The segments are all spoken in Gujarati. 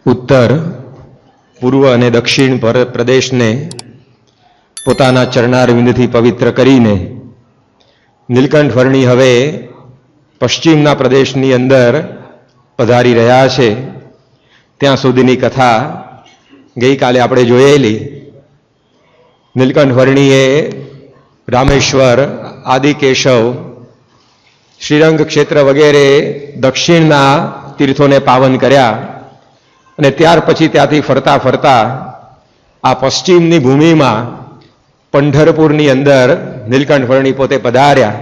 ઉત્તર, પૂર્વ અને દક્ષિણ પ્રદેશને પોતાના ચરણારવિંદથી પવિત્ર કરીને નીલકંઠ વર્ણી હવે પશ્ચિમના પ્રદેશની અંદર પધારી રહ્યા છે. ત્યાં સુધીની કથા ગઈકાલે આપણે જોયેલી. નીલકંઠ વર્ણીએ રામેશ્વર, આદિકેશવ, શ્રીરંગ ક્ષેત્ર વગેરે દક્ષિણના તીર્થોને પાવન કર્યા અને ત્યાર પછી ત્યાંથી ફરતા ફરતા આ પશ્ચિમની ભૂમિમાં પંઢરપુરની અંદર નીલકંઠ વર્ણી પોતે પધાર્યા.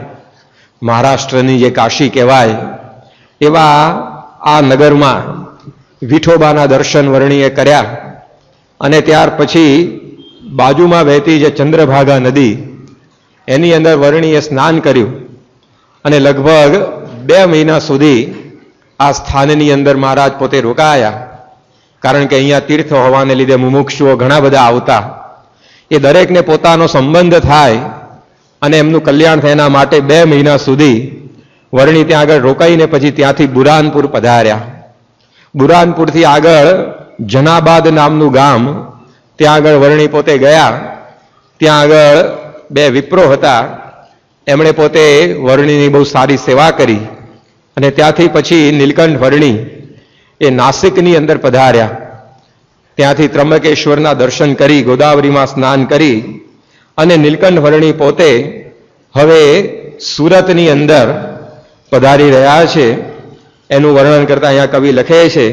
મહારાષ્ટ્રની જે કાશી કહેવાય એવા આ નગરમાં વિઠોબાના દર્શન વર્ણીએ કર્યા અને ત્યાર પછી બાજુમાં વહેતી જે ચંદ્રભાગા નદી એની અંદર વર્ણીએ સ્નાન કર્યું અને લગભગ 2 મહિના સુધી આ સ્થાનની અંદર મહારાજ પોતે રોકાયા. કારણ કે અહીંયા તીર્થ હોવાને લીધે મુમુક્ષુઓ ઘણા બધા આવતા. એ દરેકને પોતાનો સંબંધ થાય અને એમનું કલ્યાણ થાય એના માટે 2 મહિના સુધી વર્ણી ત્યાં આગળ રોકાઈને પછી ત્યાંથી બુરાનપુર પધાર્યા. બુરાનપુરથી આગળ જનાબાદ નામનું ગામ, ત્યાં આગળ વર્ણી પોતે ગયા. ત્યાં આગળ 2 વિપ્રો હતા. એમણે પોતે વર્ણીની બહુ સારી સેવા કરી અને ત્યાંથી પછી નીલકંઠ વર્ણી એ નાસિકની અંદર પધાર્યા. ત્યાંથી ત્રંબકેશ્વરના દર્શન કરી, ગોદાવરીમાં સ્નાન કરી અને નીલકંઠ વર્ણી પોતે હવે સુરતની અંદર પધારી રહ્યા છે. એનું વર્ણન કરતા અહીંયા કવિ લખે છે,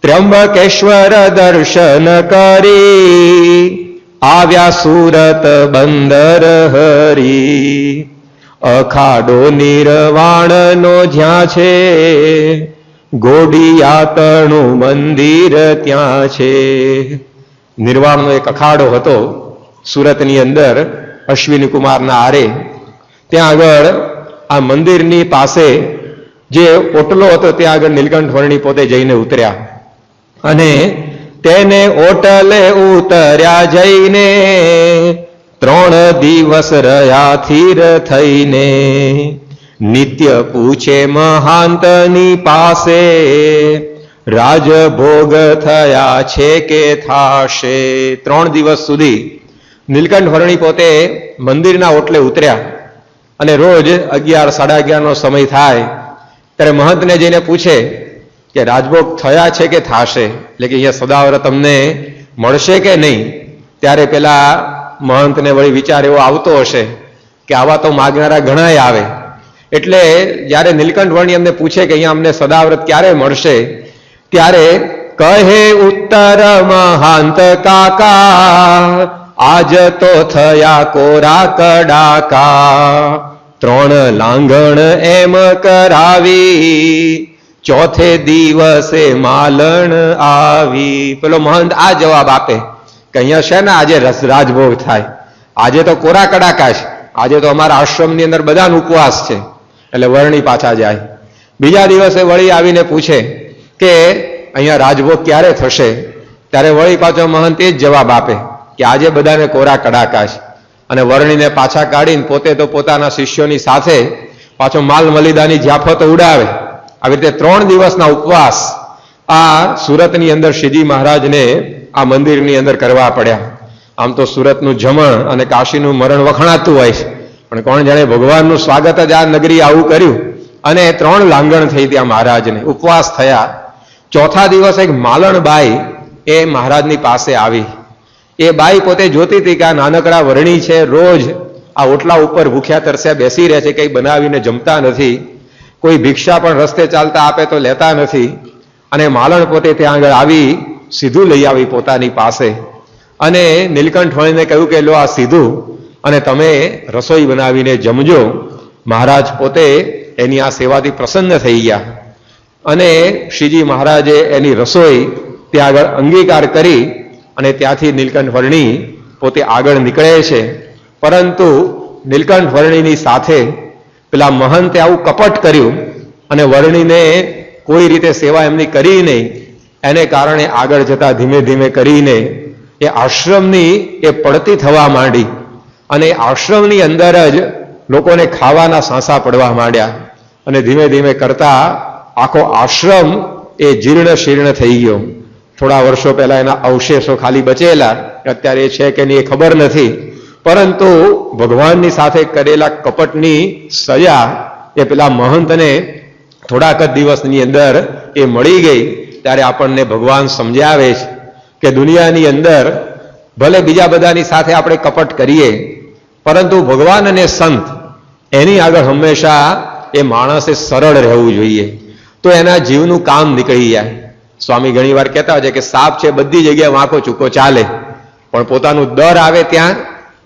ત્રંબકેશ્વર દર્શન કરી આવ્યા સુરત બંદર હરી, અખાડો નિર્વાણનો જ્યાં છે, ગોડિયાતણું મંદિર ત્યાં છે. નિર્વાણનો એક અખાડો હતો સુરતની અંદર, અશ્વિની કુમારના આરે. ત્યાં આગળ આ મંદિરની પાસે જે ઓટલો હતો ત્યાં આગળ નીલકંઠ વર્ણી પોતે જઈને ઉતર્યા અને તેને ઓટલે ઉતર્યા જઈને 3 દિવસ રહ્યા થીર થઈને, નિત્ય પૂછે મહાંતની પાસે, રાજભોગ થયા છે કે થાશે. 3 દિવસ સુધી નીલકંઠ વર્ણી પોતે મંદિરના ઓટલે ઉતર્યા અને રોજ 11-11:30 સમય થાય ત્યારે મહંતને જઈને પૂછે કે રાજભોગ થયા છે કે થાશે, એટલે કે અહીંયા સદાવ્રત તમને મળશે કે નહીં. ત્યારે પેલા મહંતને વળી વિચાર એવો આવતો હશે કે આવા તો માગનારા ઘણાય આવે. એટલે જ્યારે નીલકંઠ વર્ણી એમને પૂછે કે અહીંયા અમને સદાવ્રત ક્યારે મળશે, ત્યારે કહે ઉત્તર મહાંત કાકા, આજ તો થયા કોરા કડાકા, 3 લાંગણ એમ કરાવી, ચોથે દિવસે માલણ આવી. પેલો મહંત આ જવાબ આપે કે અહીંયા છે ને આજે રાજભોગ થાય, આજે તો કોરા કડાકા છે, આજે તો અમારા આશ્રમની અંદર બધાનો ઉપવાસ છે. એટલે વર્ણી પાછા જાય. બીજા દિવસે વળી આવીને પૂછે કે અહીંયા રાજભોગ ક્યારે થશે, ત્યારે વળી પાછો મહંત એ જ જવાબ આપે કે આજે બધાને કોરા કડાકા છે. અને વર્ણીને પાછા કાઢીને પોતે તો પોતાના શિષ્યોની સાથે પાછો માલ મલિદાની જ્યાફતો ઉડાવે. આવી રીતે 3 દિવસના ઉપવાસ આ સુરતની અંદર શ્રીજી મહારાજને આ મંદિરની અંદર કરવા પડ્યા. આમ તો સુરતનું જમણ અને કાશીનું મરણ વખણાતું હોય છે, પણ કોણ જાણે ભગવાનનું સ્વાગત જ આ નગરી આવું કર્યું અને 3 લાંગણ થઈ ત્યાં મહારાજને, ઉપવાસ થયા. ચોથા દિવસ એક માલણબાઈ એ મહારાજની પાસે આવી. એ બાઈ પોતે જોતી હતી કે આ નાનકડા વર્ણી છે, રોજ આ ઓટલા ઉપર ભૂખ્યા તરસ્યા બેસી રહે છે, કંઈ બનાવીને જમતા નથી, કોઈ ભિક્ષા પણ રસ્તે ચાલતા આપે તો લેતા નથી. અને માલણ પોતે ત્યાં આગળ આવી સીધું લઈ આવી પોતાની પાસે અને નીલકંઠ વર્ણીને કહ્યું કે લો આ સીધું અને તમે રસોઈ બનાવીને જમજો. મહારાજ પોતે એની આ સેવાથી પ્રસન્ન થઈ ગયા અને શ્રીજી મહારાજે એની રસોઈ ત્યાં આગળ અંગીકાર કરી અને ત્યાંથી નીલકંઠ વર્ણી પોતે આગળ નીકળે છે. પરંતુ નીલકંઠ વર્ણીની સાથે પેલા મહંતે આવું કપટ કર્યું અને વર્ણીને કોઈ રીતે સેવા એમની કરી નહીં. એને કારણે આગળ જતા ધીમે ધીમે કરીને એ આશ્રમની એ પડતી થવા માંડી અને આશ્રમની અંદર જ લોકોને ખાવાના સાંસા પડવા માંડ્યા અને ધીમે ધીમે કરતા આખો આશ્રમ એ જીર્ણ શીર્ણ થઈ ગયો. થોડા વર્ષો પહેલા એના અવશેષો ખાલી બચેલા, અત્યારે એ છે કે નહીં એ ખબર નથી, પરંતુ ભગવાનની સાથે કરેલા કપટની સજા એ પેલા મહંતને થોડાક જ દિવસની અંદર એ મળી ગઈ. ત્યારે આપણને ભગવાન સમજાવે છે કે દુનિયાની અંદર ભલે બીજા બધાની સાથે આપણે કપટ કરીએ, પરંતુ ભગવાન અને સંત એની આગળ હંમેશા એ માણસે સરળ રહેવું જોઈએ, તો એના જીવનું કામ નીકળી જાય. સ્વામી ઘણી વાર કહેતા હોય છે કે સાપ છે બધી જગ્યાએ વાંકો ચૂકો ચાલે, પણ પોતાનું દર આવે ત્યાં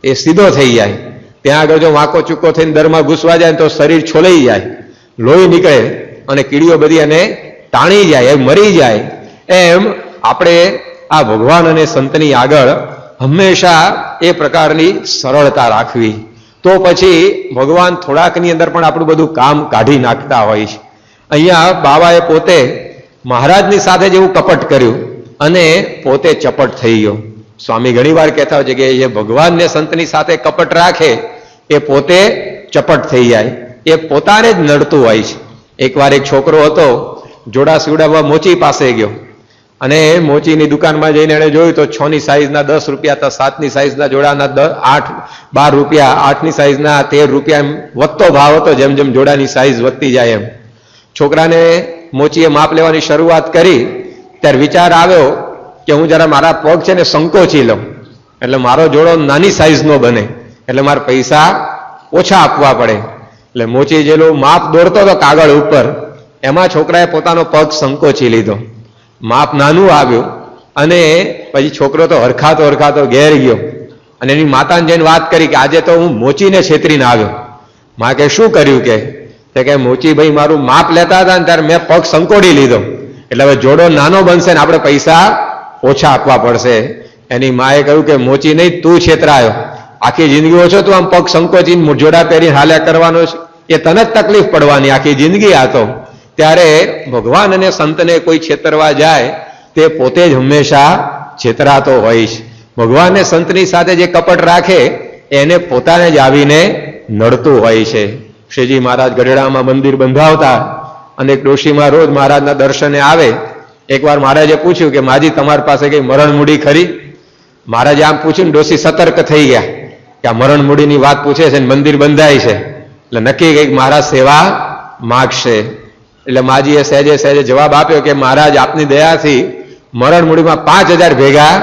એ સીધો થઈ જાય. ત્યાં આગળ જો વાંકો ચૂકો થઈને દરમાં ઘૂસવા જાય તો શરીર છોલાઈ જાય, લોહી નીકળે અને કીડીઓ બધી એને તાણી જાય, એ મરી જાય. એમ આપણે આ ભગવાન અને સંતની આગળ હંમેશા એ પ્રકારની સરળતા રાખવી, તો પછી ભગવાન થોડાકની અંદર પણ આપણું બધું કામ કાઢી નાખતા હોય છે. અહીંયા બાવાએ પોતે મહારાજની સાથે જેવું કપટ કર્યું અને પોતે ચપટ થઈ ગયો. સ્વામી ઘણી વાર કહેતા હોય છે કે જે ભગવાનને સંતની સાથે કપટ રાખે એ પોતે ચપટ થઈ જાય, એ પોતાને જ નડતું હોય છે. એકવાર એક છોકરો હતો, જોડા સીવડાવવા મોચી પાસે ગયો અને મોચીની દુકાનમાં જઈને એણે જોયું તો 6 ની સાઈઝના 10 રૂપિયા હતા, 7 ની સાઈઝના જોડાના 12 રૂપિયા, 8 ની સાઈઝના 13 રૂપિયા, એમ વધતો ભાવ હતો જેમ જેમ જોડાની સાઈઝ વધતી જાય એમ. છોકરાને મોચીએ માપ લેવાની શરૂઆત કરી ત્યારે વિચાર આવ્યો કે હું જરા મારા પગ છે ને સંકોચી લઉં, એટલે મારો જોડો નાની સાઈઝનો બને, એટલે મારે પૈસા ઓછા આપવા પડે. એટલે મોચી જેલું માપ દોરતો હતો કાગળ ઉપર, એમાં છોકરાએ પોતાનો પગ સંકોચી લીધો, માપ નાનું આવ્યું અને પછી છોકરો તો હરખાતો ઘેર ગયો અને એની માતાને જઈને વાત કરી કે આજે તો હું મોચીને છેતરીને આવ્યો. માં કે શું કર્યું? કે મોચી ભાઈ મારું માપ લેતા હતા ને ત્યારે મેં પગ સંકોડી લીધો, એટલે હવે જોડો નાનો બનશે ને આપણે પૈસા ઓછા આપવા પડશે. એની માએ કહ્યું કે મોચી નહીં, તું છેતરાયો, આખી જિંદગી ઓછો તું આમ પગ સંકોચીને જોડા પહેરીને હાલ્યા કરવાનો છે, એ તને જ તકલીફ પડવાની આખી જિંદગી આ તો. ત્યારે ભગવાન અને સંતને કોઈ છેતરવા જાય તે પોતે જ હંમેશા છેતરાતો હોય છે. ભગવાન અને સંતની સાથે જે કપટ રાખે એને પોતાને જ આવીને નડતું હોય છે. શ્રીજી મહારાજ ગઢડામાં મંદિર બંધાવતા અને એક ડોશીમાં રોજ મહારાજના દર્શને આવે. એકવાર મહારાજે પૂછ્યું કે માજી તમારી પાસે કઈ મરણ મૂડી ખરી? મહારાજે આમ પૂછ્યું, ડોશી સતર્ક થઈ ગયા કે આ મરણ મૂડીની વાત પૂછે છે, મંદિર બંધાય છે એટલે નક્કી કંઈક મહારાજ સેવા માગશે. એટલે માજીએ સહેજે જવાબ આપ્યો કે મહારાજ આપની દયાથી મરણ મૂડીમાં 5000 ભેગા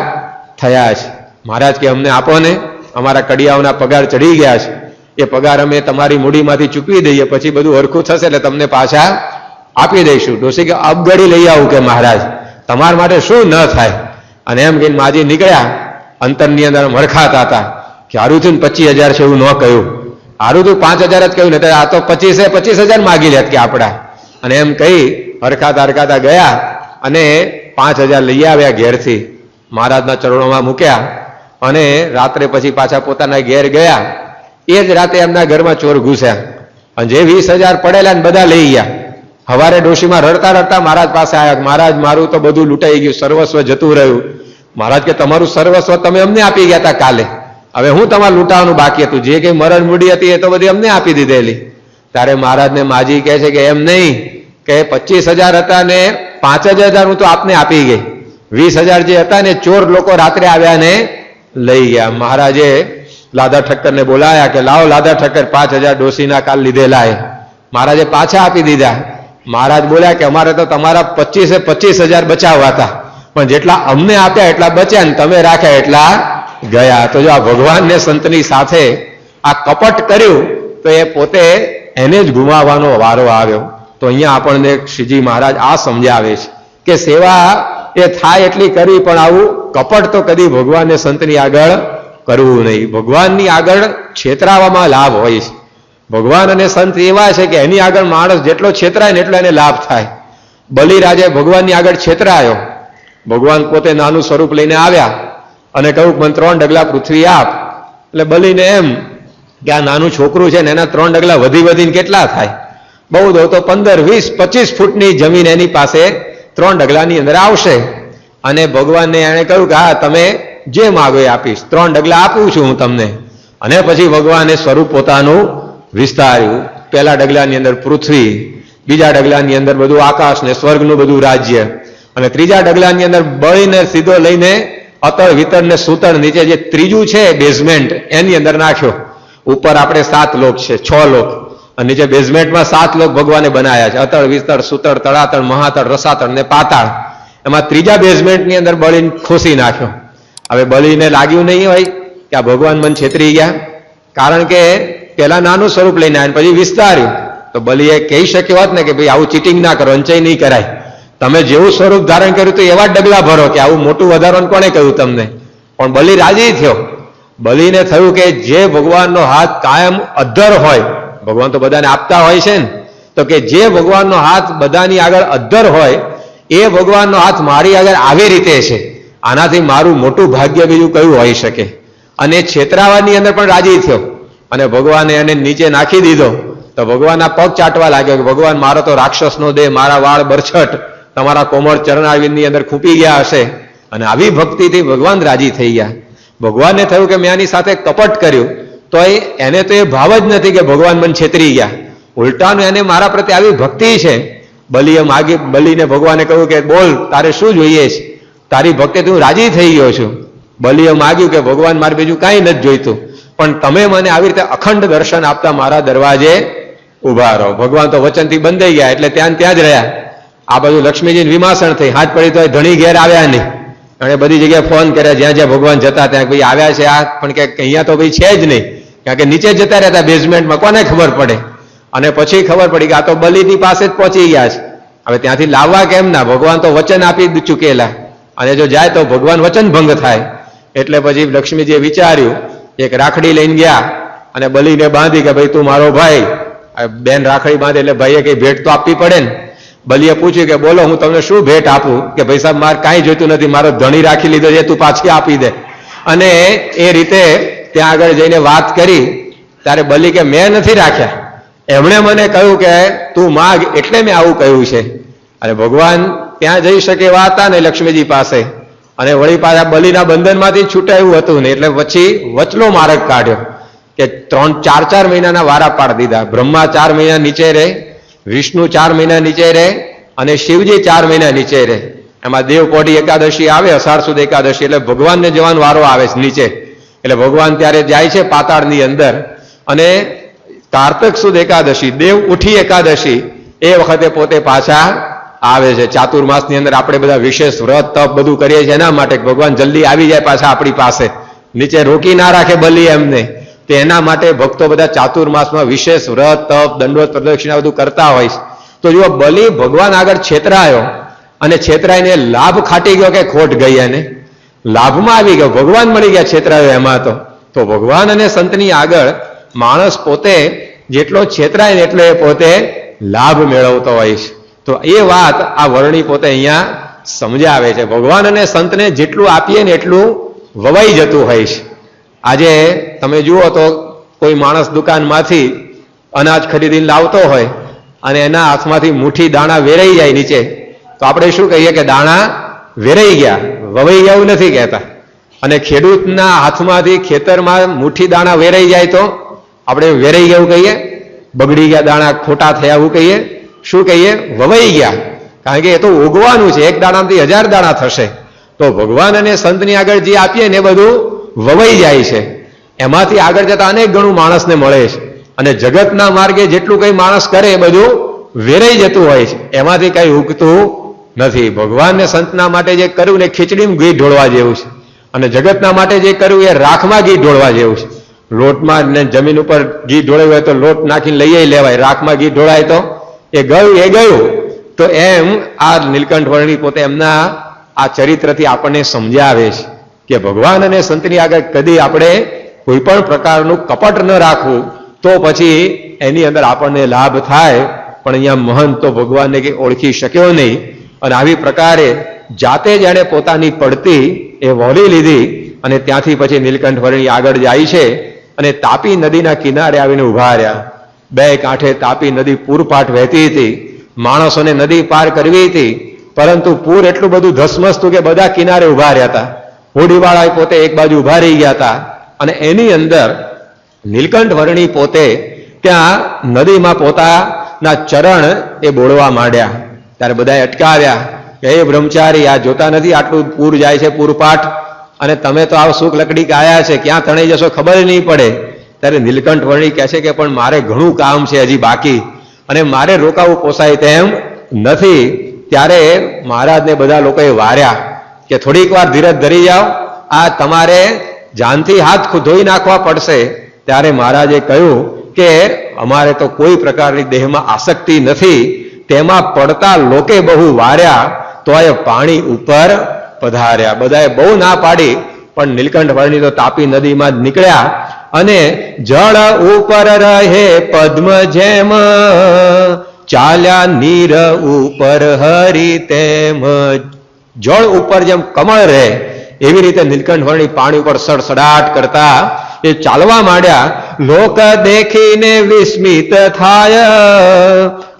થયા છે. મહારાજ કે અમને આપો ને, અમારા કડિયાઓના પગાર ચડી ગયા છે, એ પગાર અમે તમારી મૂડીમાંથી ચૂકવી દઈએ, પછી બધું હરખું થશે એટલે તમને પાછા આપી દઈશું. ડોશી કે અબગડી લઈ આવું કે મહારાજ તમારા માટે શું ન થાય. અને એમ કહીને માજી નીકળ્યા. અંતરની અંદર હરખાતા હતા કે હારું થયું 25000 છે એવું ન કહ્યું, હારું થયું 5000 જ કહ્યું ને આ તો 25000 માગી લેત કે આપડા. અને એમ કહી હરખાતા ગયા અને 5000 લઈ આવ્યા ઘેરથી, મહારાજના ચરણોમાં મૂક્યા અને રાત્રે પછી પાછા પોતાના ઘેર ગયા. એ જ રાતે એમના ઘરમાં ચોર ઘૂસ્યા અને જે 20000 પડેલા ને બધા લઈ ગયા. હવારે ડોશીમાં રડતા મહારાજ પાસે આવ્યા, મહારાજ મારું તો બધું લૂંટાઈ ગયું, સર્વસ્વ જતું રહ્યું. મહારાજ કે તમારું સર્વસ્વ તમે અમને આપી ગયા હતા કાલે, હવે હું તમારે લૂંટાવાનું બાકી હતું, જે કઈ મરણ મૂડી હતી એ તો બધી અમને આપી દીધેલી. ત્યારે મહારાજને માજી કહે છે કે એમ નહીં, કે 25000 હતા ને 5000 હું તો આપને આપી ગઈ, 20000 જે હતા ને ચોર લોકો રાત્રે આવ્યા ને લઈ ગયા. મહારાજે લાદા ઠક્કરને બોલાયા કે લાવો લાદા ઠક્કર 5000 ડોશીના કાલ લીધેલા એ. મહારાજે પાછા આપી દીધા. મહારાજ બોલ્યા કે અમારે તો તમારા 25000 બચાવવા હતા, પણ જેટલા અમને આપ્યા એટલા બચ્યા ને તમે રાખ્યા એટલા ગયા. તો જો આ ભગવાન ને સંતની સાથે આ કપટ કર્યું તો એ પોતે એને જ ગુમાવવાનો વારો આવ્યો. તો અહીંયા આપણને શ્રીજી મહારાજ આ સમજાવે છે કે સેવા એ થાય એટલી કરવી, પણ આવું કપટ તો કદી ભગવાન ને સંતની આગળ કરવું નહીં. ભગવાનની આગળ છેતરાવામાં લાભ હોય છે. ભગવાન અને સંત એવા છે કે એની આગળ માણસ જેટલો છેતરાય ને એટલો એને લાભ થાય. બલિરાજે ભગવાનની આગળ છેતરાયો. ભગવાન પોતે નાનું સ્વરૂપ લઈને આવ્યા અને કહ્યું મને 3 ડગલા પૃથ્વી આપ. એટલે બલિને એમ કે આ નાનું છોકરું છે ને એના 3 ડગલા વધીને કેટલા થાય? બહુ દો તો 15, 20, 25 ફૂટની જમીન એની પાસે 3 ડગલાની અંદર આવશે. અને ભગવાનને એણે કહ્યું કે હા તમે જે માગો એ આપીશ, 3 ડગલા આપું છું હું તમને. અને પછી ભગવાને સ્વરૂપ પોતાનું વિસ્તાર્યું. પહેલા ડગલાની અંદર પૃથ્વી, બીજા ડગલાની અંદર બધું આકાશ ને સ્વર્ગનું બધું રાજ્ય, અને ત્રીજા ડગલાની અંદર બળીને સીધો લઈને અતળ વિતળ ને સૂતળ નીચે જે ત્રીજું છે બેઝમેન્ટ એની અંદર નાખ્યો. ઉપર આપણે 7 લોક છે, 6 લોક, અને નીચે બેઝમેન્ટમાં 7 લોક ભગવાને બનાવ્યા છે. અતળ વિતળ સૂતળ તળાતળ મહાતળ રસાતળ ને પાતાળ. એમાં ત્રીજા બેઝમેન્ટની અંદર બળીને ખોસી નાખ્યો. હવે બળીને લાગ્યું નહીં હોય કે આ ભગવાન મન છેતરી ગયા, કારણ કે પેલા નાનું સ્વરૂપ લઈને આવ્યા પછી વિસ્તાર્યું. તો બલીએ કહી શક્યો હોત ને કે ભાઈ આવું ચીટિંગ ના કરો, અંચાઈ નહીં કરાય, તમે જેવું સ્વરૂપ ધારણ કર્યું તો એવા ડગલા ભરો, કે આવું મોટું વધારવાનું કોને કહ્યું તમને? પણ બલી રાજી થયો. બલીને થયું કે જે ભગવાનનો હાથ કાયમ અધ્ધર હોય, ભગવાન તો બધાને આપતા હોય છે ને, તો કે જે ભગવાનનો હાથ બધાની આગળ અધ્ધર હોય એ ભગવાનનો હાથ મારી આગળ આવી રીતે છે, આનાથી મારું મોટું ભાગ્ય બીજું કયું હોઈ શકે? અને છેતરાવાની અંદર પણ રાજી થયો અને ભગવાને એને નીચે નાખી દીધો. તો ભગવાનના પગ ચાટવા લાગ્યો કે ભગવાન મારો તો રાક્ષસનો દેહ, મારા વાળ બરછટ તમારા કોમળ ચરણારવિંદની અંદર ખૂંપી ગયા હશે. અને આવી ભક્તિથી ભગવાન રાજી થઈ ગયા. ભગવાનને થયું કે મેં આની સાથે કપટ કર્યું, તો એને તો એ ભાવ જ નથી કે ભગવાન મને છેતરી ગયા, ઉલટાનું એને મારા પ્રત્યે આવી ભક્તિ છે. બલીને ભગવાને કહ્યું કે બોલ, તારે શું જોઈએ છે? તારી ભક્તિથી હું રાજી થઈ ગયો છું. બલીએ માગ્યું કે ભગવાન મારે બીજું કાંઈ નથી જોઈતું, પણ તમે મને આવી રીતે અખંડ દર્શન આપતા મારા દરવાજે ઉભા રહો. ભગવાન તો વચનથી બંધાઈ ગયા એટલે ત્યાં જ રહ્યા. આ બધું લક્ષ્મીજીને વિમાસણ થઈ, હાથ પડી તો ધણી ઘેર આવ્યા નહીં. અને બધી જગ્યાએ ફોન કર્યા, જ્યાં જ્યાં ભગવાન જતા ત્યાં ભાઈ આવ્યા છે આ, પણ કે અહીંયા તો ભાઈ છે જ નહીં, કારણ કે નીચે જતા રહેતા બેઝમેન્ટમાં, કોને ખબર પડે? અને પછી ખબર પડી કે આ તો બલીની પાસે જ પહોંચી ગયા છે. હવે ત્યાંથી લાવવા કેમ ના? ભગવાન તો વચન આપી ચૂકેલા, અને જો જાય તો ભગવાન વચન ભંગ થાય. એટલે પછી લક્ષ્મીજીએ વિચાર્યું, એક રાખડી લઈને ગયા અને બલીને બાંધી કે ભાઈ તું મારો ભાઈ. બેન રાખડી બાંધે એટલે ભાઈએ કઈ ભેટ તો આપવી પડે ને. બલીએ પૂછ્યું કે બોલો, હું તમને શું ભેટ આપું? કે ભાઈ સાહેબ મારે કાંઈ જોઈતું નથી, મારો ધણી રાખી લીધો છે, તું પાછી આપી દે. અને એ રીતે ત્યાં આગળ જઈને વાત કરી ત્યારે બલી કે મેં નથી રાખ્યા, એમણે મને કહ્યું કે તું માગ એટલે મેં આવું કહ્યું છે. અને ભગવાન ત્યાં જઈ શકે એવા હતા ને લક્ષ્મીજી પાસે, અને વળી પાછા બલીના બંધનમાંથી છૂટાયું હતું ને, એટલે પછી વચલો માર્ગ કાઢ્યો કે 3-4 મહિનાના વારા પાડી દીધા. બ્રહ્મા 4 મહિના નીચે રહે, વિષ્ણુ 4 મહિના નીચે રહે, અને શિવજી 4 મહિના નીચે રહે. એમાં દેવકોઢી એકાદશી આવે, અષાઢ સુદ એકાદશી, એટલે ભગવાનને જવાનો વારો આવે છે નીચે. એટલે ભગવાન ત્યારે જાય છે પાતાળની અંદર. અને કાર્તક સુદ એકાદશી, દેવ ઉઠી એકાદશી, એ વખતે પોતે પાછા આવે છે. ચાતુર્માસની અંદર આપણે બધા વિશેષ વ્રત તપ બધું કરીએ છીએ એના માટે ભગવાન જલ્દી આવી જાય પાછા આપણી પાસે, નીચે રોકી ના રાખે બલી એમને. તો એના માટે ભક્તો બધા ચાતુર્માસમાં વિશેષ વ્રત તપ દંડવત પ્રદક્ષિણા બધું કરતા હોય છે. તો જો બલી ભગવાન આગળ છેતરાયો, અને છેતરાઈને લાભ ખાટી ગયો કે ખોટ ગઈ? એને લાભમાં આવી ગયો, ભગવાન મળી ગયા છેતરાયો એમાં. તો ભગવાન અને સંતની આગળ માણસ પોતે જેટલો છેતરાય ને એટલો એ પોતે લાભ મેળવતો હોય છે. તો એ વાત આ વર્ણી પોતે અહીંયા સમજાવે છે. ભગવાન અને સંતને જેટલું આપીએ ને એટલું વવાઈ જતું હોય છે. આજે તમે જુઓ તો કોઈ માણસ દુકાનમાંથી અનાજ ખરીદીને લાવતો હોય અને એના હાથમાંથી મુઠ્ઠી દાણા વેરાઈ જાય નીચે, તો આપણે શું કહીએ કે દાણા વેરાઈ ગયા, વવાઈ ગયા એવું નથી કહેતા. અને ખેડૂતના હાથમાંથી ખેતરમાં મુઠ્ઠી દાણા વેરાઈ જાય તો આપણે વેરાઈ ગયા એવું કહીએ, બગડી ગયા દાણા ખોટા થયા એવું કહીએ, શું કહીએ? વવાઈ ગયા. કારણ કે એ તો ઉગવાનું છે, એક દાણાથી 1000 દાણા થશે. તો ભગવાન અને સંતની આગળ જે આપીએ ને એ બધું વવાઈ જાય છે. એમાંથી આગળ જતા અનેક ગણું માણસને મળે છે. અને જગતના માર્ગે જેટલું કઈ માણસ કરે એ બધું વેરાઈ જતું હોય છે, એમાંથી કઈ ઉગતું નથી. ભગવાન ને સંતના માટે જે કર્યું ને ખીચડીમાં ઘી ઢોળવા જેવું છે, અને જગતના માટે જે કર્યું એ રાખમાં ઘી ઢોળવા જેવું છે. લોટમાં ને જમીન ઉપર ઘી ઢોળાયું હોય તો લોટ નાખીને લઈ લેવાય, રાખમાં ઘી ઢોળાય તો એ ગયું. તો એમ આ નીલકંઠ વર્ણી પોતે એમના આ ચરિત્રથી આપણને સમજાવે છે કે ભગવાન અને સંતની આગળ કદી આપણે કોઈ પણ પ્રકારનું કપટ ન રાખવું, તો પછી એની અંદર આપણને લાભ થાય. પણ અહીંયા મહંત તો ભગવાનને કે ઓળખી શક્યો નહીં, અને આવી પ્રકારે જાતે જાણે પોતાની પડતી એ વહોરી લીધી. અને ત્યાંથી પછી નીલકંઠ વર્ણી આગળ જાય છે અને તાપી નદીના કિનારે આવીને ઉભા રહ્યા. બે કાંઠે તાપી નદી પૂરપાટ વહેતી હતી, માણસોને નદી પાર કરવી હતી, પરંતુ પૂર એટલું બધું ધસમસતું કે બધા કિનારે ઉભા રહ્યા હતા. હોડીવાળા પોતે એક બાજુ ઉભા રહી ગયા હતા. અને એની અંદર નીલકંઠ વર્ણી પોતે ત્યાં નદીમાં પોતાના ચરણ એ બોળવા માંડ્યા. ત્યારે બધાએ અટકાવ્યા કે એ બ્રહ્મચારી, આ જોતા નથી આટલું પૂર જાય છે, પૂરપાઠ, અને તમે તો આ સુખ લકડી આયા છે, ક્યાં તણાઈ જશો ખબર નહીં પડે. ત્યારે નીલકંઠ વર્ણી કહે છે કે પણ મારે ઘણું કામ છે હજી બાકી, અને મારે રોકાવું પોસાય તેમ નથી. ત્યારે મહારાજને બધા લોકોએ વાર્યા કે થોડીક વાર ધીરજ ધરી જાઓ, આ તમારે જાનથી હાથ ધોઈ નાખવા પડશે. ત્યારે મહારાજે કહ્યું કે અમારે તો કોઈ પ્રકારની દેહમાં આસક્તિ નથી, તેમાં પડતા લોકે બહુ વાર્યા તો એ પાણી ઉપર પધાર્યા. બધાએ બહુ ના પાડી, પણ નીલકંઠ વર્ણી તો તાપી નદીમાં જ નીકળ્યા, અને જળ ઉપર રહે પદ્મ જેમ, ચાલ્યા નીર ઉપર હરી તેમ. જળ ઉપર જેમ કમળ રહે એવી રીતે નીલકંઠ વર્ણી પાણી ઉપર સડસડાટ કરતા એ ચાલવા માંડ્યા. લોક દેખીને વિસ્મિત થાય,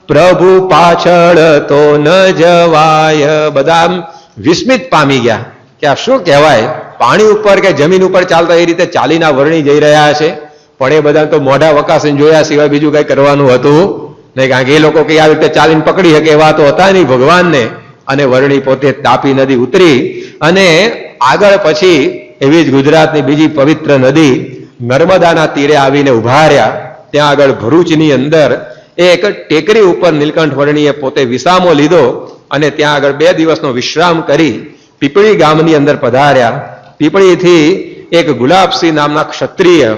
પ્રભુ પાછળ તો ન જવાય. બધા વિસ્મિત પામી ગયા કે આ શું કહેવાય, પાણી ઉપર કે જમીન ઉપર ચાલતા એ રીતે ચાલીના વર્ણી જઈ રહ્યા છે. પણ એ બધા તો મોઢા વકાસીને જોયા સિવાય બીજું કઈ કરવાનું હતું નહીં, કારણ કે એ લોકો કઈ આવી રીતે ચાલીને પકડી શકે એવા તો હતા નહીં ભગવાનને. અને વર્ણી પોતે તાપી નદી ઉતરી, અને આગળ પછી એવી જ ગુજરાતની બીજી પવિત્ર નદી નર્મદાના તીરે આવીને ઉભા રહ્યા. ત્યાં આગળ ભરૂચની અંદર એક ટેકરી ઉપર નીલકંઠ વર્ણીએ પોતે વિસામો લીધો, અને ત્યાં આગળ 2 દિવસનો વિશ્રામ કરી પીપળી ગામની અંદર પધાર્યા. પીપળીથી એક ગુલાબસિંહ નામના ક્ષત્રિય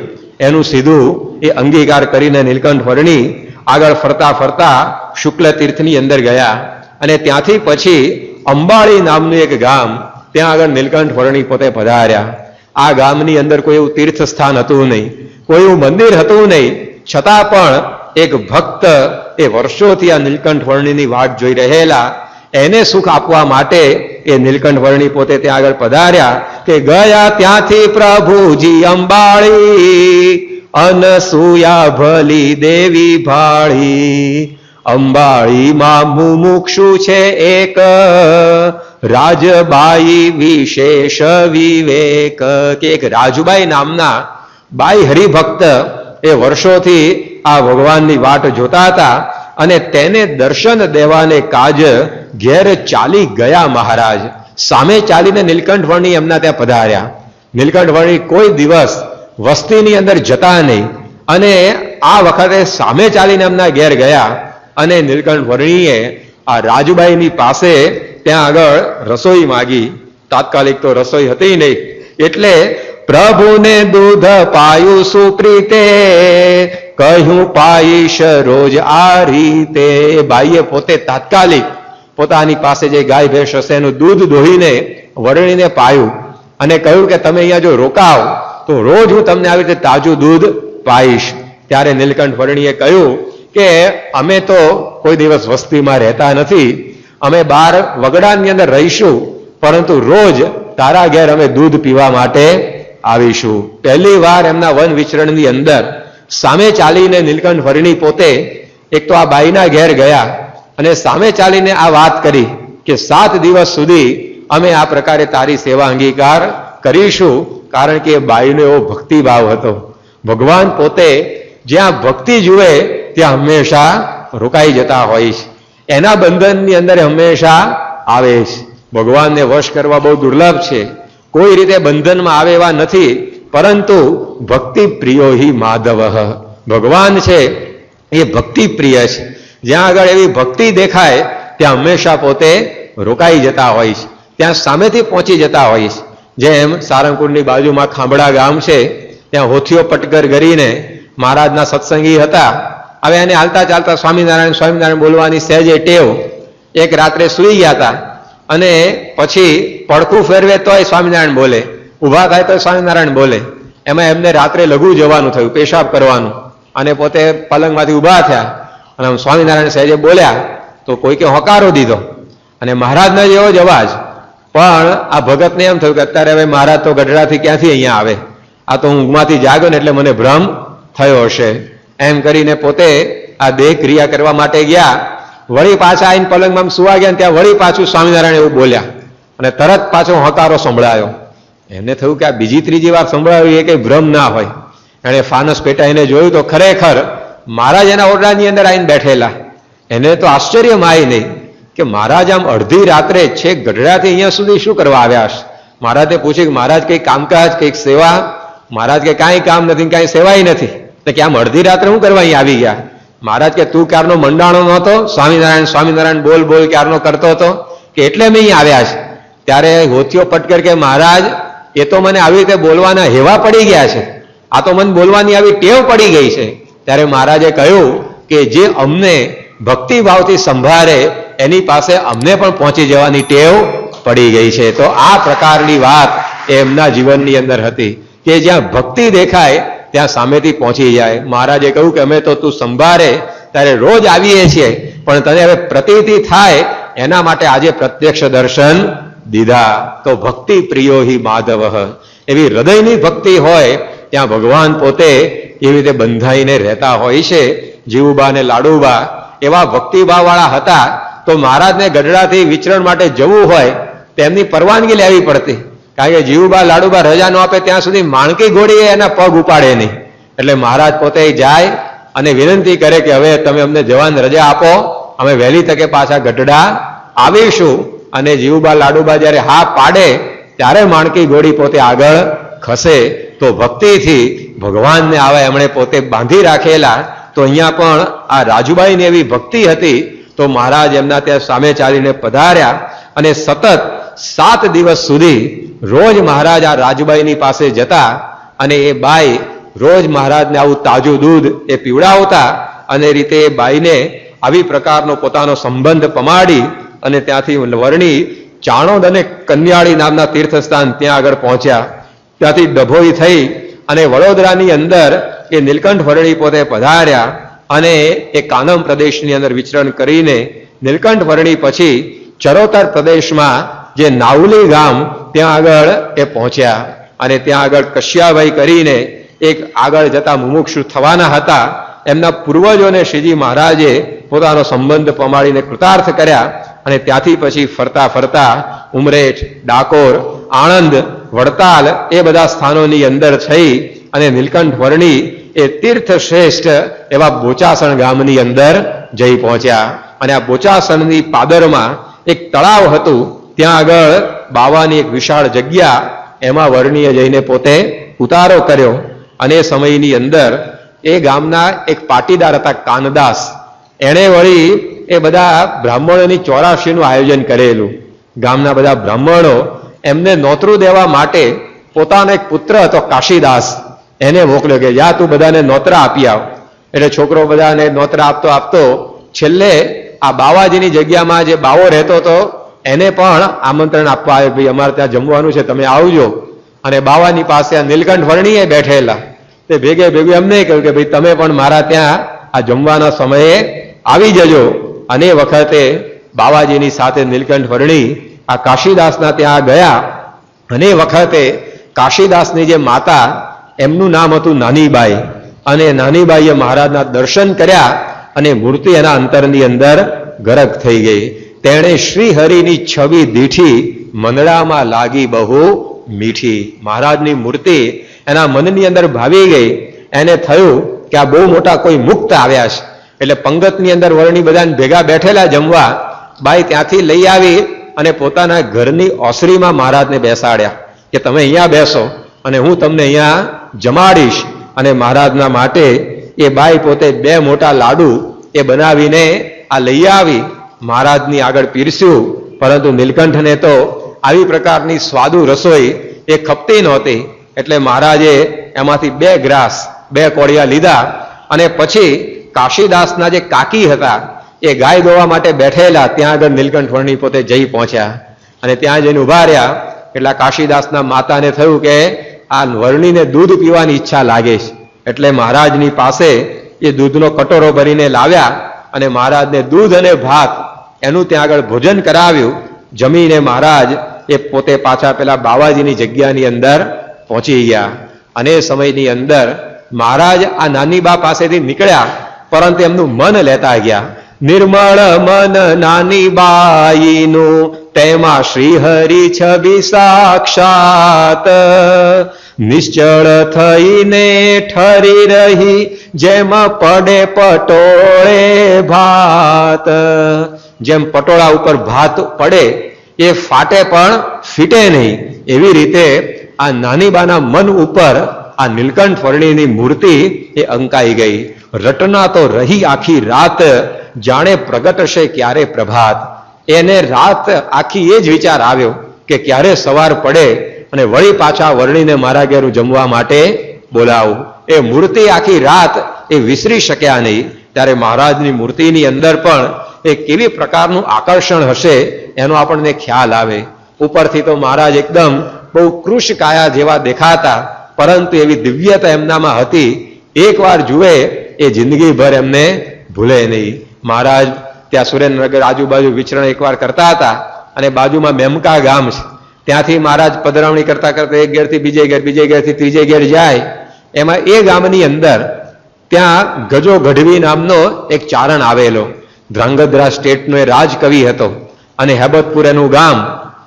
એનું સીધું એ અંગીકાર કરીને નીલકંઠ વર્ણી આગળ ફરતા ફરતા શુક્લ તીર્થની અંદર ગયા, અને ત્યાંથી પછી અંબાળી નામનું એક ગામ, ત્યાં આગળ નીલકંઠ વર્ણી પોતે પધાર્યા. આ ગામની અંદર કોઈ એવું તીર્થ સ્થાન હતું નહીં, કોઈ એવું મંદિર હતું નહીં, છતાં પણ એક ભક્ત એ વર્ષોથી આ નીલકંઠ વર્ણીની વાટ જોઈ રહેલા, એને સુખ આપવા માટે એ નીલકંઠ વર્ણી પોતે ત્યાં આગળ પધાર્યા. કે ગયા ત્યાંથી પ્રભુજી અંબાળી, અનસુયા ભલી દેવી ભાળી. અંબાળીમાં મુમુક્ષુ છે એક, રાજબાઈ વિશેષ વિવેક. કે એક રાજુબાઈ નામના બાઈ હરિભક્ત એ વર્ષોથી આ ભગવાનની વાટ જોતા હતા, અને તેને દર્શન દેવાને કાજ ઘેર ચાલી ગયા મહારાજ. સામે ચાલીને નીલકંઠ વર્ણી એમના ત્યાં પધાર્યા. નીલકંઠ વર્ણી કોઈ દિવસ વસ્તીની અંદર જતા નહીં, અને આ વખતે સામે ચાલીને એમના ઘેર ગયા, અને નીલકંઠ વર્ણીએ આ રાજુબાઈની પાસે ત્યાં આગળ રસોઈ માગી. તાત્કાલિક તો રસોઈ હતી નહીં, એટલે પ્રભુને દૂધ પાયું સુપ્રીતે, કહ્યું પાઈશ રોજ આ રીતે. બાઈએ પોતે તાત્કાલિક પોતાની પાસે જે ગાય ભેંસ હશે એનું દૂધ દોહીને વર્ણીને પાયું, અને કહ્યું કે તમે અહીંયા જો રોકાવ તો રોજ હું તમને આવી રીતે તાજું દૂધ પાઈશ. ત્યારે નીલકંઠ વર્ણીએ કહ્યું કે અમે તો કોઈ દિવસ વસ્તીમાં રહેતા નથી, અમે બહાર વગડાની અંદર રહીશું, પરંતુ રોજ તારા ઘેર અમે દૂધ પીવા માટે આવીશું. પહેલી વાર એમના વન વિચરણની અંદર સામે ચાલીને નીલકંઠ વર્ણી પોતે એક તો આ બાઈના ઘેર ગયા, અને સામે ચાલીને આ વાત કરી કે 7 દિવસ સુધી અમે આ પ્રકારે તારી સેવા અંગીકાર કરીશું. કારણ કે બાઈનો એવો ભક્તિભાવ હતો. ભગવાન પોતે જ્યાં ભક્તિ જુએ ત્યાં હંમેશા રોકાઈ જતા હોય છે, એના બંધનની અંદર હંમેશા આવે છે. ભગવાનને વશ કરવા બહુ દુર્લભ છે, કોઈ રીતે બંધનમાં આવે એવા નથી, પરંતુ ભક્તિ પ્રિયો હિ માધવ. ભગવાન છે એ ભક્તિ પ્રિય છે. જ્યાં આગળ એવી ભક્તિ દેખાય ત્યાં હંમેશા પોતે રોકાઈ જતા હોય છે, ત્યાં સામેથી પહોંચી જતા હોય છે. જેમ સારંગપુરની બાજુમાં ખાંભડા ગામ છે, ત્યાં હોથીઓ પટકર કરીને મહારાજના સત્સંગી હતા. હવે એને હાલતા ચાલતા સ્વામિનારાયણ સ્વામિનારાયણ બોલવાની સહેજે ટેવ. એક રાત્રે સૂઈ ગયા હતા, અને પછી પડખું ફેરવે તોય સ્વામિનારાયણ બોલે, ઊભા થાય તો સ્વામિનારાયણ બોલે. એમાં એમને રાત્રે લઘુ જવાનું થયું, પેશાબ કરવાનું, અને પોતે પલંગમાંથી ઊભા થયા, અને સ્વામિનારાયણ સહેજે બોલ્યા તો કોઈકે હોકારો દીધો, અને મહારાજના જેવો જ અવાજ. પણ આ ભગતને એમ થયું કે અત્યારે હવે મહારાજ તો ગઢડાથી ક્યાંથી અહીંયા આવે, આ તો ઊંઘમાંથી જાગ્યો ને એટલે મને ભ્રમ થયો હશે, એમ કરીને પોતે આ દેહ ક્રિયા કરવા માટે ગયા. વળી પાછા આવીને પલંગમાં સુવા ગયા, ત્યાં વળી પાછું સ્વામિનારાયણ એવું બોલ્યા, અને તરત પાછો હકારો સંભળાયો. એમને થયું કે આ બીજી ત્રીજી વાર સંભળાયું એ કઈ ભ્રમ ના હોય. એણે ફાનસ પેટાઈને જોયું તો ખરેખર મહારાજ એના ઓરડાની અંદર આવીને બેઠેલા. એને તો આશ્ચર્યમાં આવી નહીં કે મહારાજ આમ અડધી રાત્રે છેક ગઢડાથી અહીંયા સુધી શું કરવા આવ્યા હશે? મહારાજે પૂછ્યું કે મહારાજ કંઈક કામકાજ, કંઈક સેવા? મહારાજ કે કાંઈ કામ નથી, કાંઈ સેવાય નથી. તો કે આમ અડધી રાત્રે શું કરવા અહીંયા આવી ગયા? મહારાજ કે તું ક્યારનો મંડાણો નહોતો, સ્વામિનારાયણ સ્વામિનારાયણ બોલ બોલ ક્યારનો કરતો હતો, કે એટલે અમે અહીંયા આવ્યા છે. ત્યારે હોથીઓ પટકર કે મહારાજ એ તો મને આવી રીતે બોલવાના હેવા પડી ગયા છે, આ તો મને બોલવાની આવી ટેવ પડી ગઈ છે. ત્યારે મહારાજે કહ્યું કે જે અમને ભક્તિભાવથી સંભાળે એની પાસે અમને પણ પહોંચી જવાની ટેવ પડી ગઈ છે. તો આ પ્રકારની વાત એમના જીવનની અંદર હતી કે જ્યાં ભક્તિ દેખાય ત્યાં સામેથી પહોંચી જાય. મહારાજે કહ્યું કે અમે તો તું સંભાળે ત્યારે રોજ આવીએ છીએ, પણ તને હવે પ્રતીતિ થાય એના માટે આજે પ્રત્યક્ષ દર્શન દીધા. તો ભક્તિ પ્રિયો હિ માધવ, એવી હૃદયની ભક્તિ હોય ત્યાં ભગવાન પોતે એવી રીતે બંધાઈને રહેતા હોય છે. જીવુબા અને લાડુબા એવા ભક્તિભાવવાળા હતા. તો મહારાજને ગઢડાથી વિચરણ માટે જવું હોય તેમની પરવાનગી લેવી પડતી, કારણ કે જીવુબા લાડુબા રજા ન આપે ત્યાં સુધી માણકી ઘોડીએ એના પગ ઉપાડે નહીં. એટલે મહારાજ પોતે જાય અને વિનંતી કરે કે હવે તમે અમને જવાની રજા આપો, અમે વહેલી તકે પાછા ગઢડા આવીશું. અને જીવુબા લાડુબા જ્યારે હા પાડે ત્યારે માણકી ઘોડી પોતે આગળ ખસે. તો ભક્તિથી ભગવાનને આવે એમણે પોતે બાંધી રાખેલા. તો અહીંયા પણ આ રાજુબાઈની એવી ભક્તિ હતી. તો મહારાજ એમના ત્યાં સામે ચાલીને પધાર્યા અને સતત 7 દિવસ સુધી રોજ મહારાજ આ રાજુબાઈની પાસે જતા અને એ બાઈ રોજ મહારાજને આવું તાજું દૂધ એ પીવડાવતા અને રીતે એ બાઈને આવી પ્રકારનો પોતાનો સંબંધ પમાડી અને ત્યાંથી વર્ણી ચાણોદ અને કન્યાળી નામના તીર્થસ્થાન ત્યાં આગળ પહોંચ્યા. ત્યાંથી ડભોઈ થઈ અને વડોદરાની અંદર એ નીલકંઠ વર્ણી પોતે પધાર્યા અને એ કાનમ પ્રદેશની અંદર વિચરણ કરીને નીલકંઠ વર્ણી પછી ચરોતર પ્રદેશમાં જે નાવલી ગામ ત્યાં આગળ એ પહોંચ્યા. અને ત્યાં આગળ કશ્યાભાઈ કરીને એક આગળ જતા મુમુક્ષુ થવાના હતા. એમના પૂર્વજોને શ્રીજી મહારાજે પોતાનો સંબંધ પમાડીને કૃતાર્થ કર્યા. અને ત્યાંથી પછી ફરતા ફરતા ઉમરેઠ, ડાકોર, આણંદ, વડતાલ એ બધા સ્થાનોની અંદર થઈ અને નીલકંઠ વર્ણી એ તીર્થ શ્રેષ્ઠ એવા બોચાસણ ગામની અંદર જઈ પહોંચ્યા. અને આ બોચાસણની પાદરમાં એક તળાવ હતું, ત્યાં આગળ બાવાની એક વિશાળ જગ્યા, એમાં વર્ણીએ જઈને પોતે ઉતારો કર્યો. અને એ સમયની અંદર એ ગામના એક પાટીદાર હતા કાનદાસ, એણે વળી એ બધા બ્રાહ્મણોની 84નું આયોજન કરેલું. ગામના બધા બ્રાહ્મણો એમને નોતરું દેવા માટે પોતાનો એક પુત્ર હતો કાશીદાસ, એને મોકલ્યો કે જા તું બધાને નોતરા આપી આવ. એટલે છોકરો બધાને નોતરા આપતો આપતો છેલ્લે આ બાવાજીની જગ્યામાં જે બાવો રહેતો હતો એને પણ આમંત્રણ આપવા આવ્યો, ભાઈ અમારે ત્યાં જમવાનું છે, તમે આવજો. અને બાવાની પાસે આ નીલકંઠ વર્ણીએ બેઠેલા, તે ભેગે ભેગું એમને કહ્યું કે ભાઈ તમે પણ મારા ત્યાં આ જમવાના સમયે આવી જજો. અને વખતે બાવાજીની સાથે નીલકંઠ વર્ણી આ કાશીદાસના ત્યાં ગયા. અને વખતે કાશીદાસની જે માતા એમનું નામ હતું નાનીબાઈ. અને નાનીબાઈએ મહારાજના દર્શન કર્યા અને મૂર્તિ એના અંતરની અંદર ગરક થઈ ગઈ. તેણે શ્રી હરિની છબી દીઠી, મંદડામાં લાગી બહુ મીઠી. મહારાજની મૂર્તિ એના મનની અંદર ભાવી ગઈ. એને થયું કે આ બહુ મોટા કોઈ મુક્ત આવ્યા છે. એટલે પંગતની અંદર વર્ણી બધા ભેગા બેઠેલા જમવા, બાઈ ત્યાંથી લઈ આવી અને પોતાના ઘરની ઓસરીમાં મહારાજને બેસાડ્યા કે તમે અહીંયા બેસો અને હું તમને અહીંયા જમાડીશ. અને મહારાજના માટે એ બાઈ પોતે 2 મોટા લાડુ એ બનાવીને આ લઈ આવી, મહારાજની આગળ પીરસ્યું. પરંતુ નીલકંઠને તો આવી પ્રકારની સ્વાદુ રસોઈ એ ખપતી નહોતી. એટલે મહારાજે એમાંથી 2 ગ્રાસ 2 કોળિયા લીધા. અને પછી કાશીદાસના જે કાકી હતા એ ગાય દોવા માટે બેઠેલા, ત્યાં આગળ નીલકંઠ વર્ણી પોતે જઈ પહોંચ્યા. અને ત્યાં જઈને ઉભા રહ્યા. એટલે કાશીદાસના માતાને થયું કે આ વર્ણીને દૂધ પીવાની ઈચ્છા લાગે છે. એટલે મહારાજની પાસે એ દૂધનો કટોરો ભરીને લાવ્યા અને મહારાજને દૂધ અને ભાત એનું ત્યાં આગળ ભોજન કરાવ્યું. જમીને મહારાજ એ પોતે પાછા પેલા બાવાજીની જગ્યાની અંદર પહોંચી ગયા. અને એ સમયની અંદર મહારાજ આ નાની બા પાસેથી નીકળ્યા, પરંતુ એમનું મન લેતા ગયા. નિર્મળ મન નાની બાઈનું, તેમાં શ્રી હરિ છબી સાક્ષાત, નિશ્ચળ થઈને ઠરી રહી જેમ પડે પટોળે ભાત. જેમ પટોળા ઉપર ભાત પડે એ ફાટે પણ ફીટે નહીં, એવી રીતે આ નાની બાના મન ઉપર આ નીલકંઠ વર્ણિની મૂર્તિ એ અંકાઈ ગઈ. રટના તો રહી આખી રાત, જાણે પ્રગટશે ક્યારે પ્રભાત. એને રાત આખી એ જ વિચાર આવ્યો કે ક્યારે સવાર પડે અને વળી પાછા વર્ણીને મારા ઘેર જમવા માટે બોલાવું. એ મૂર્તિ આખી રાત એ વિસરી શક્યા નહીં. ત્યારે મહારાજની મૂર્તિની અંદર પણ એ કેવી પ્રકારનું આકર્ષણ હશે એનો આપણને ખ્યાલ આવે. ઉપરથી તો મહારાજ એકદમ બહુ કૃશ કાયા જેવા દેખાતા, પરંતુ એવી દિવ્યતા એમનામાં હતી, એકવાર જુએ એ જિંદગીભર એમને ભૂલે નહીં. મહારાજ ત્યાં સુરેન્દ્રનગર આજુબાજુ વિચરણ એકવાર કરતા હતા અને બાજુમાં મેમકા ગામ છે, ત્યાંથી મહારાજ પધરાવણી કરતા કરતા એક ઘેરથી બીજે ઘેર, બીજે ઘેરથી ત્રીજે ઘેર જાય. એમાં એ ગામની અંદર ત્યાં ગજો ગઢવી નામનો એક ચારણ આવેલો. ધ્રાંગધ્રા સ્ટેટનો એ રાજકવિ હતો અને હેબતપુર એનું ગામ,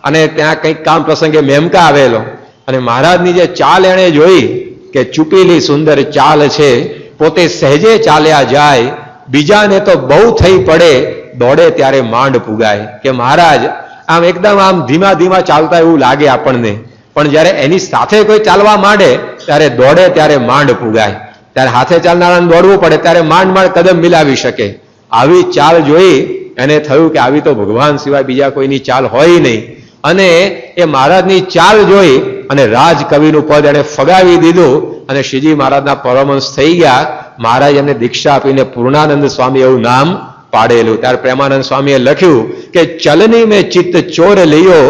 અને ત્યાં કંઈક કામ પ્રસંગે મેમકા આવેલો. અને મહારાજની જે ચાલ એણે જોઈ કે ચૂપીલી સુંદર ચાલ છે, પોતે સહેજે ચાલ્યા જાય, બીજાને તો બહુ થઈ પડે, દોડે ત્યારે માંડ પુગાય. કે મહારાજ આમ એકદમ આમ ધીમા ધીમા ચાલતા એવું લાગે આપણને, પણ જ્યારે એની સાથે કોઈ ચાલવા માંડે ત્યારે દોડે ત્યારે માંડ પુગાય. ત્યારે હાથે ચાલનારાને દોડવું પડે ત્યારે માંડ માંડ કદમ મિલાવી શકે. આવી ચાલ જોઈ એને થયું કે આવી તો ભગવાન સિવાય બીજા કોઈની ચાલ હોય નહીં. અને એ મહારાજની ચાલ જોઈ અને રાજકવિનું પદ એને ફગાવી દીધું અને શ્રીજી મહારાજના પરમહંસ થઈ ગયા. મહારાજ એમને દીક્ષા આપીને પૂર્ણાનંદ સ્વામી એવું નામ પાડેલું. ત્યારે પ્રેમાનંદ સ્વામીએ લખ્યું કે ચલની મેં ચિત્ત ચોર લિયો,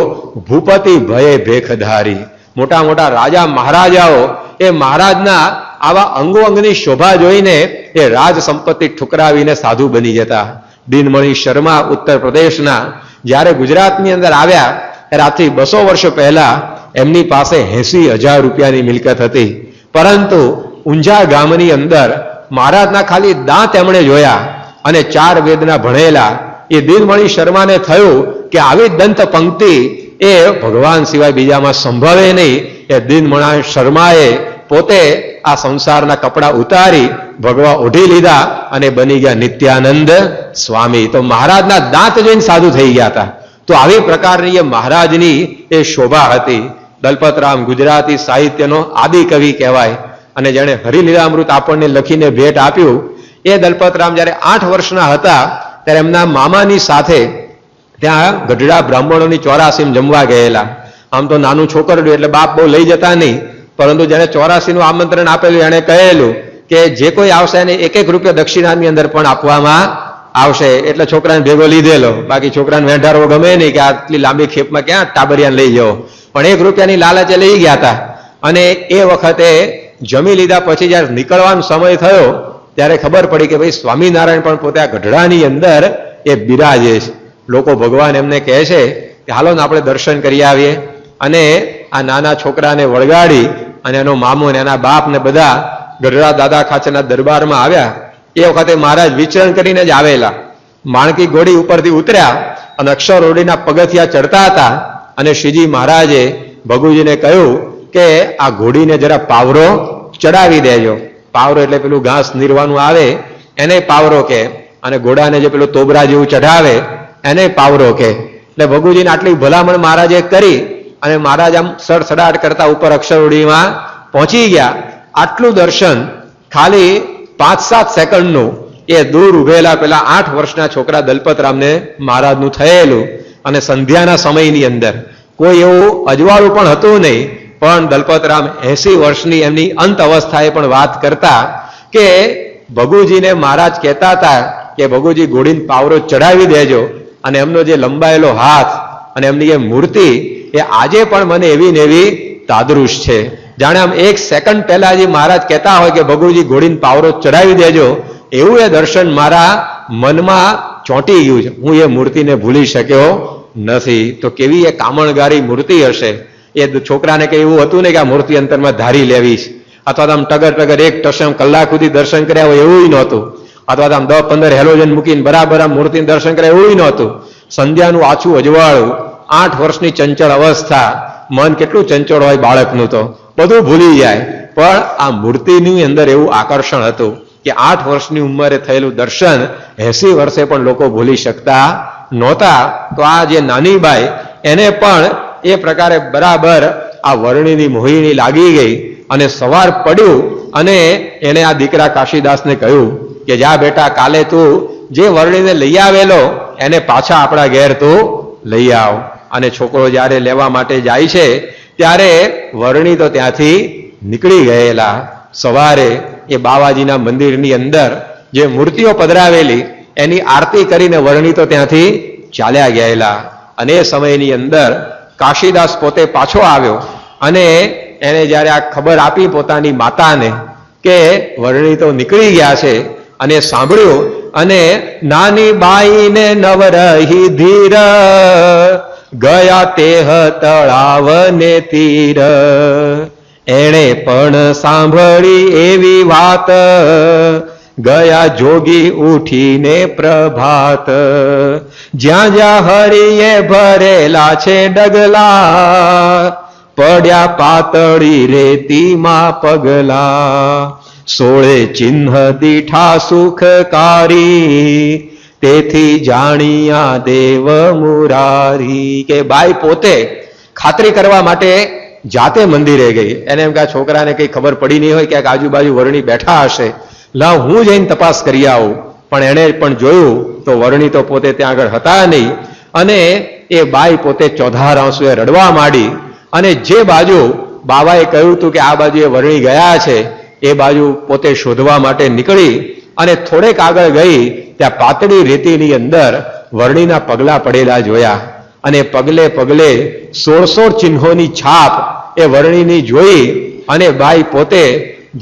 ભૂપતિ ભયે ભેખધારી. મોટા મોટા રાજા મહારાજાઓ એ મહારાજના આવા અંગો અંગની શોભા જોઈને એ રાજ સંપત્તિ ઠુકરાવીને સાધુ બની જતા. દિનમણી શર્મા ઉત્તર પ્રદેશના જ્યારે ગુજરાતની અંદર આવ્યા ત્યારે આજથી 200 વર્ષ પહેલા એમની પાસે 80,000 રૂપિયાની મિલકત હતી. પરંતુ ઊંઝા ગામની અંદર મહારાજના ખાલી દાંત એમણે જોયા અને 4 વેદના ભણેલા એ દિનમણી શર્માને થયું કે આવી દંત પંક્તિ એ ભગવાન સિવાય બીજામાં સંભવે નહીં. એ દિનમણા શર્માએ પોતે આ સંસારના કપડા ઉતારી ભગવા ઓઢી લીધા અને બની ગયા નિત્યાનંદ સ્વામી. તો મહારાજના દાંત જોઈને સાધુ થઈ ગયા હતા. તો આવી પ્રકારની એ મહારાજની એ શોભા હતી. દલપતરામ ગુજરાતી સાહિત્યનો આદિ કવિ કહેવાય અને જેણે હરિલીલામૃત આપણને લખીને ભેટ આપ્યું. એ દલપતરામ જ્યારે 8 વર્ષના હતા ત્યારે એમના મામાની સાથે ત્યાં ગઢડા બ્રાહ્મણોની 84 જમવા ગયેલા. આમ તો નાનું છોકરું એટલે બાપ બહુ લઈ જતા નહીં, પરંતુ જેને 84 આમંત્રણ આપેલું એણે કહેલું કે જે કોઈ આવશે એને 1-1 રૂપિયા દક્ષિણાની અંદર પણ આપવામાં આવશે. એટલે છોકરાને ભેગો લીધેલો. બાકી છોકરાને વેંઢારવો ગમે નહીં કે આટલી લાંબી ખેપમાં ક્યાં ટાબરિયાને લઈ જવો, પણ 1 રૂપિયાની લાલચે લઈ ગયા હતા. અને એ વખતે જમી લીધા પછી જયારે નીકળવાનો સમય થયો ત્યારે ખબર પડી કે ભાઈ સ્વામિનારાયણ પણ પોતે આ ગઢડાની અંદર એ બિરાજે છે. લોકો ભગવાન એમને કહે છે કે હાલો ને આપણે દર્શન કરી આવીએ. અને આ નાના છોકરાને વળગાડી અને એનો મામો ને એના બાપ ને બધા ગઢડા દાદા ખાચરના દરબારમાં આવ્યા. એ વખતે મહારાજ વિચરણ કરીને જ આવેલા. માણકી ઘોડી ઉપરથી ઉતર્યા અને અક્ષરઓડીના પગથિયા ચડતા હતા અને શ્રીજી મહારાજે ભગુજીને કહ્યું કે આ ઘોડીને જરા પાવરો ચડાવી દેજો. પાવરો એટલે પેલું ઘાસ નીરવાનું આવે એને પાવરો કે, અને ઘોડાને જે પેલું તોબરા જેવું ચઢાવે એને પાવરો કે. એટલે ભગુજીને આટલી ભલામણ મહારાજે કરી અને મહારાજ આમ સડસડાટ કરતા ઉપર અક્ષરઓડીમાં પહોંચી ગયા. આટલું દર્શન ખાલી 5-7 સેકન્ડનું એ દૂર ઉભેલા પેલા 8 વર્ષના છોકરા દલપતરામને મહારાજનું થયેલું. અને સંધ્યાના સમયની અંદર કોઈ એવું અજવાળું પણ હતું નહીં, પણ દલપતરામ 80 વર્ષની એમની અંત અવસ્થાએ પણ વાત કરતા કે ભગુજીને મહારાજ કહેતા હતા કે ભગુજી ઘોડીને પાવરો ચડાવી દેજો. અને એમનો જે લંબાયેલો હાથ અને એમની એ મૂર્તિ એ આજે પણ મને એવી ને એવી તાદરુશ છે. જાણે આમ 1 સેકન્ડ પહેલા જે મહારાજ કહેતા હોય કે ભગુજી ઘોડીને પાવરો ચડાવી દેજો, એવું એ દર્શન મારા મનમાં ચોંટી ગયું છે. હું એ મૂર્તિને ભૂલી શક્યો નથી. તો કેવી એ કામણગારી મૂર્તિ હશે. એ છોકરાને કઈ એવું હતું ને કે આ મૂર્તિ અંતરમાં ધારી લેવી છે, અથવા તો આમ ટગર ટગર 1 ટસમ કલાક સુધી દર્શન કર્યા હોય એવું નહોતું, અથવા તો આમ 10-15 હેલોજન મૂકીને બરાબર આ મૂર્તિને દર્શન કર્યા એવું નહોતું. સંધ્યાનું આછું અજવાળું, 8 વર્ષની ચંચળ અવસ્થા, મન કેટલું ચંચળ હોય બાળકનું તો બધું ભૂલી જાય. પણ આ મૂર્તિની અંદર એવું આકર્ષણ હતું કે 8 વર્ષની ઉંમરે થયેલું દર્શન 80 વર્ષે પણ લોકો ભૂલી શકતા નહોતા તો આ જે નાની બાઈ એને પણ એ પ્રકારે બરાબર આ વર્ણિની મોહિની લાગી ગઈ અને સવાર પડ્યું અને એને આ દીકરા કાશીદાસને કહ્યું કે જા બેટા, કાલે તું જે વર્ણિને લઈ આવેલો એને પાછા આપણા ઘેર તું લઈ આવ. અને છોકરો જ્યારે લેવા માટે જાય છે ત્યારે વર્ણિ તો ત્યાંથી નીકળી ગયેલા. સવારે એ બાવાજીના મંદિરની અંદર જે મૂર્તિઓ પધરાવેલી એની આરતી કરીને વર્ણિ તો ત્યાંથી ચાલ્યા ગયેલા. અને એ સમયની અંદર કાશીદાસ પોતે પાછો આવ્યો અને એને જ્યારે આ ખબર આપી પોતાની માતાને કે વર્ણિ તો નીકળી ગયા છે અને સાંભળ્યું, અને નાની બાઈને નવરહી ધીર ગયા તેહ તળાવ ને તીર. એણે પણ સાંભળી એવી વાત ગયા જોગી ઉઠીને પ્રભાત. જ્યાં જ્યાં હરિએ ભરેલા છે ડગલા પડ્યા પાતળી રેતીમાં પગલા. 16 ચિહ્ન દીઠા સુખકારી તેથી જાણ્યા દેવ મુરારી. કે બાઈ પોતે ખાતરી કરવા માટે જાતે મંદિરે ગઈ. એને એમ કે છોકરાને કઈ ખબર પડી નહીં હોય, ક્યાંક આજુબાજુ વર્ણિ બેઠા હશે, લાવ હું જઈને તપાસ કરી આવું. પણ એણે પણ જોયું તો વર્ણિ તો પોતે ત્યાં આગળ હતા નહીં. અને એ બાઈ પોતે ચોધાર આંસુએ રડવા માંડી. અને જે બાજુ બાબાએ કહ્યું હતું કે આ બાજુ એ વર્ણિ ગયા છે એ બાજુ પોતે શોધવા માટે નીકળી અને થોડેક આગળ ગઈ ત્યાં પાતળી રેતીની અંદર વર્ણિના પગલા પડેલા જોયા. અને પગલે પગલે 16 ચિહ્નોની છાપ એ વર્ણિની જોઈ. અને બાઈ પોતે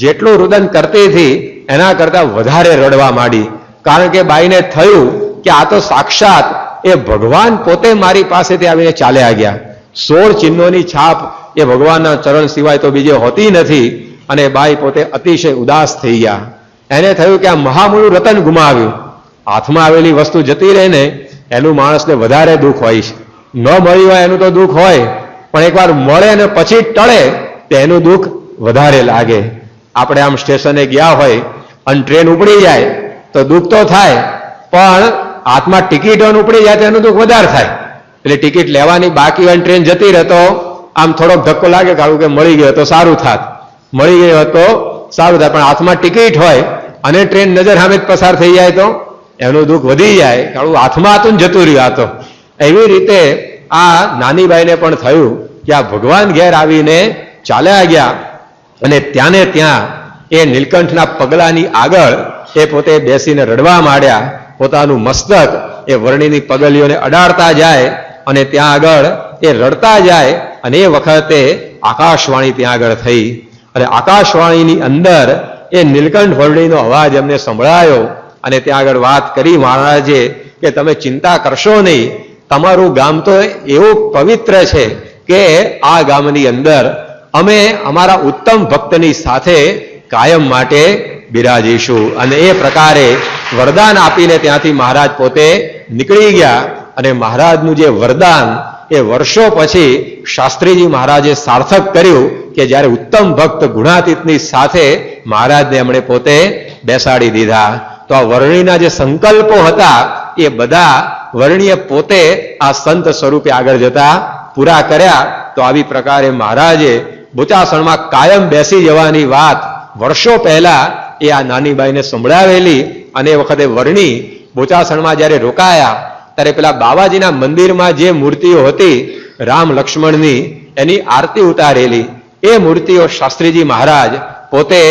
જેટલું રુદન કરતી હતી એના કરતા વધારે રડવા માંડી. કારણ કે બાઈને થયું કે આ તો સાક્ષાત એ ભગવાન પોતે મારી પાસેથી આવીને ચાલ્યા ગયા. 16 ચિહ્નોની છાપ એ ભગવાનના ચરણ સિવાય તો બીજે હોતી નથી. અને બાઈ પોતે અતિશય ઉદાસ થઈ ગયા. એને થયું કે આ મહામૂળું રતન ગુમાવ્યું. હાથમાં આવેલી વસ્તુ જતી રહે ને એનું માણસને વધારે દુઃખ હોય છે. ન મળી હોય એનું તો દુઃખ હોય, પણ એકવાર મળે ને પછી ટળે તો એનું દુઃખ વધારે લાગે. આપણે આમ સ્ટેશને ગયા હોય અને ટ્રેન ઉપડી જાય તો દુઃખ તો થાય, પણ હાથમાં ટિકિટ ઉપડી જાય તો એનું દુઃખ વધારે થાય. એટલે ટિકિટ લેવાની બાકી હોય ટ્રેન જતી રહે તો આમ થોડોક ધક્કો લાગે, કારણ કે મળી ગયો તો સારું થાત, મળી ગયો તો સારું થાય. પણ હાથમાં ટિકિટ હોય અને ટ્રેન નજર સામે જ પસાર થઈ જાય તો એનું દુઃખ વધી જાય, કારણ હાથમાં હતું ને જતું રહ્યું. આ તો એવી રીતે આ નાની બાઈને પણ થયું કે આ ભગવાન ઘેર આવીને ચાલ્યા ગયા. અને ત્યાંને ત્યાં એ નીલકંઠના પગલાની આગળ એ પોતે બેસીને રડવા માંડ્યા. પોતાનું મસ્તક એ વર્ણિની પગલીઓને અડાડતા જાય અને ત્યાં આગળ એ રડતા જાય. અને એ વખતે આકાશવાણી ત્યાં આગળ થઈ. અને આકાશવાણીની અંદર એ નીલકંઠ વર્ણિનો અવાજ અમને સંભળાયો. અને ત્યાં આગળ વાત કરી મહારાજે કે તમે ચિંતા કરશો નહીં, તમારું ગામ તો એવું પવિત્ર છે કે આ ગામની અંદર અમે અમારા ઉત્તમ ભક્તની સાથે કાયમ માટે બિરાજીશું. અને એ પ્રકારે વરદાન આપીને ત્યાંથી મહારાજ પોતે નીકળી ગયા. અને મહારાજનું જે વરદાન એ વર્ષો પછી શાસ્ત્રીજી મહારાજે સાર્થક કર્યું કે જ્યારે ઉત્તમ ભક્ત ગુણાતીતની સાથે મહારાજને એમણે પોતે બેસાડી દીધા. તો આ વર્ણિના જે સંકલ્પો હતા એ બધા વર્ણિએ પોતે આ સંત સ્વરૂપે આગળ જતા પૂરા કર્યા. તો આવી પ્રકારે મહારાજે બોચાસણમાં કાયમ બેસી જવાની વાત વર્ષો પહેલા એ આ નાની બાઈને સંભળાવેલી. અને એ વખતે વર્ણિ બોચાસણમાં જ્યારે રોકાયા ત્યારે પેલા બાવાજીના મંદિરમાં જે મૂર્તિઓ હતી રામ લક્ષ્મણની એની આરતી ઉતારેલી એ મૂર્તિઓ શાસ્ત્રીજી મહારાજ પોતે